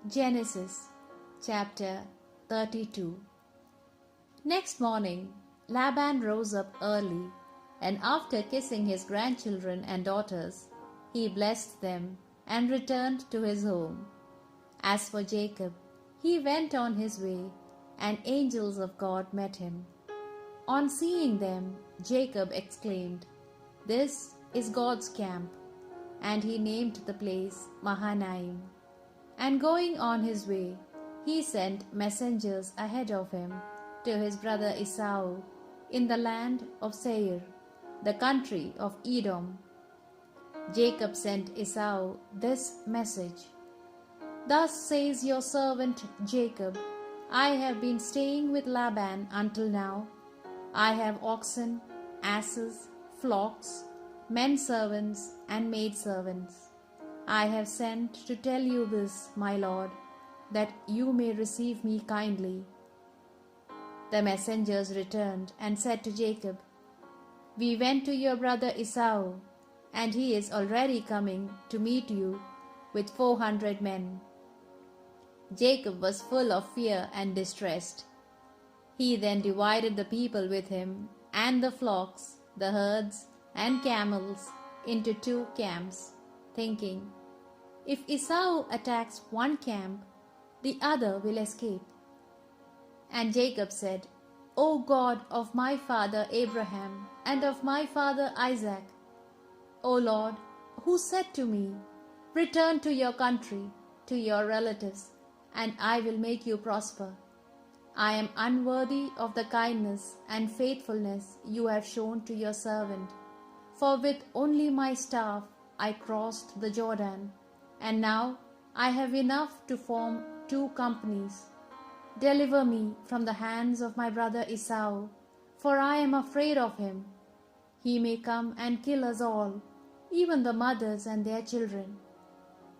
Genesis chapter 32. Next morning, Laban rose up early, and after kissing his grandchildren and daughters, he blessed them and returned to his home. As for Jacob, he went on his way, and angels of God met him. On seeing them, Jacob exclaimed, "This is God's camp," and he named the place Mahanaim. And going on his way, he sent messengers ahead of him to his brother Esau in the land of Seir, the country of Edom. Jacob sent Esau this message: "Thus says your servant Jacob, I have been staying with Laban until now. I have oxen, asses, flocks, men servants, and maid servants. I have sent to tell you this, my lord, that you may receive me kindly." The messengers returned and said to Jacob, "We went to your brother Esau, and he is already coming to meet you with 400 men." Jacob was full of fear and distressed. He then divided the people with him and the flocks, the herds, and camels into 2 camps, thinking, "If Esau attacks one camp, the other will escape." And Jacob said, "O God of my father Abraham and of my father Isaac, O Lord, who said to me, 'Return to your country, to your relatives, and I will make you prosper,' I am unworthy of the kindness and faithfulness you have shown to your servant. For with only my staff I crossed the Jordan, and now I have enough to form 2 companies. Deliver me from the hands of my brother Esau, for I am afraid of him. He may come and kill us all, even the mothers and their children.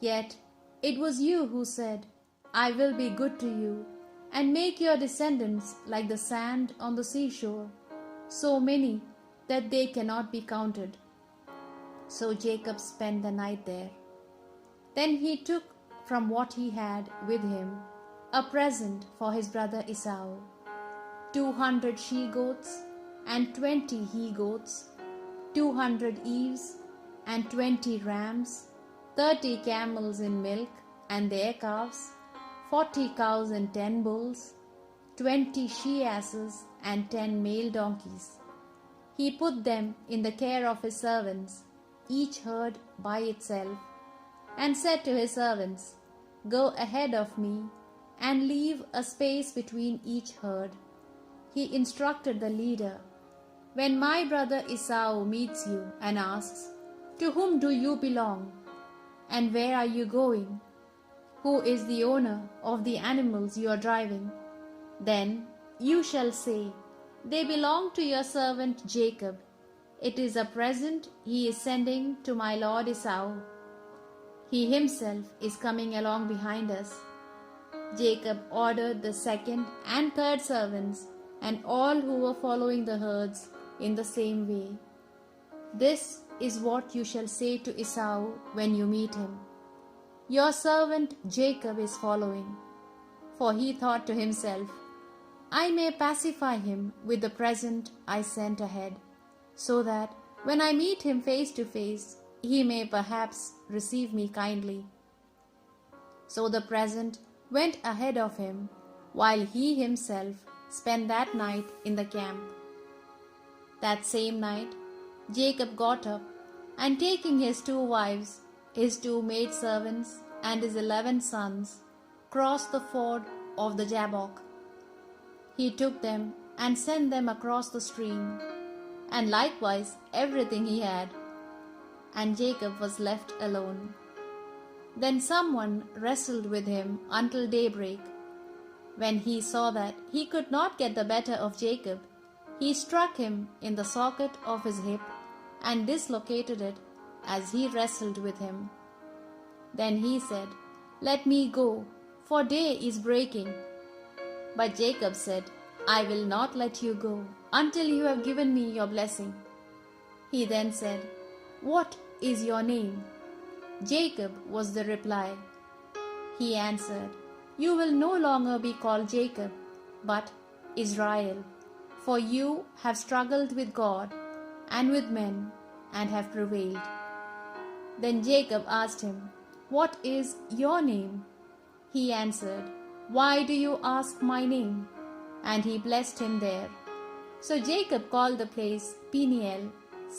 Yet it was you who said, 'I will be good to you, and make your descendants like the sand on the seashore, so many that they cannot be counted.'" So Jacob spent the night there. Then he took from what he had with him a present for his brother Esau: 200 she-goats and 20 he-goats, 200 ewes and 20 rams, 30 camels in milk and their calves, 40 cows and 10 bulls, 20 she-asses and 10 male donkeys. He put them in the care of his servants, each herd by itself, and said to his servants, "Go ahead of me, and leave a space between each herd." He instructed the leader, "When my brother Esau meets you and asks, 'To whom do you belong? And where are you going? Who is the owner of the animals you are driving?' then you shall say, 'They belong to your servant Jacob. It is a present he is sending to my lord Esau. He himself is coming along behind us.'" Jacob ordered the 2nd and 3rd servants and all who were following the herds in the same way. "This is what you shall say to Esau when you meet him: 'Your servant Jacob is following.'" For he thought to himself, "I may pacify him with the present I sent ahead, so that when I meet him face to face, he may perhaps receive me kindly." So the present went ahead of him, while he himself spent that night in the camp. That same night Jacob got up, and taking his 2 wives, his 2 maidservants, and his 11 sons, crossed the ford of the Jabbok. He took them and sent them across the stream, and likewise everything he had, and Jacob was left alone. Then someone wrestled with him until daybreak. When he saw that he could not get the better of Jacob, he struck him in the socket of his hip and dislocated it as he wrestled with him. Then he said, "Let me go, for day is breaking." But Jacob said, "I will not let you go until you have given me your blessing." He then said, "What is your name?" Jacob was the reply. He answered, "You will no longer be called Jacob, but Israel, for you have struggled with God and with men and have prevailed." Then Jacob asked him, "What is your name?" He answered, "Why do you ask my name?" And he blessed him there. So Jacob called the place Peniel,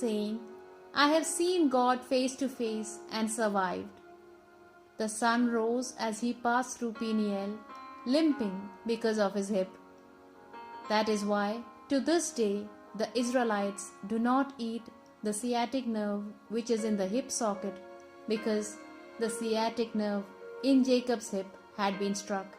saying, "I have seen God face to face and survived." The sun rose as he passed through Peniel, limping because of his hip. That is why, to this day, the Israelites do not eat the sciatic nerve which is in the hip socket, because the sciatic nerve in Jacob's hip had been struck.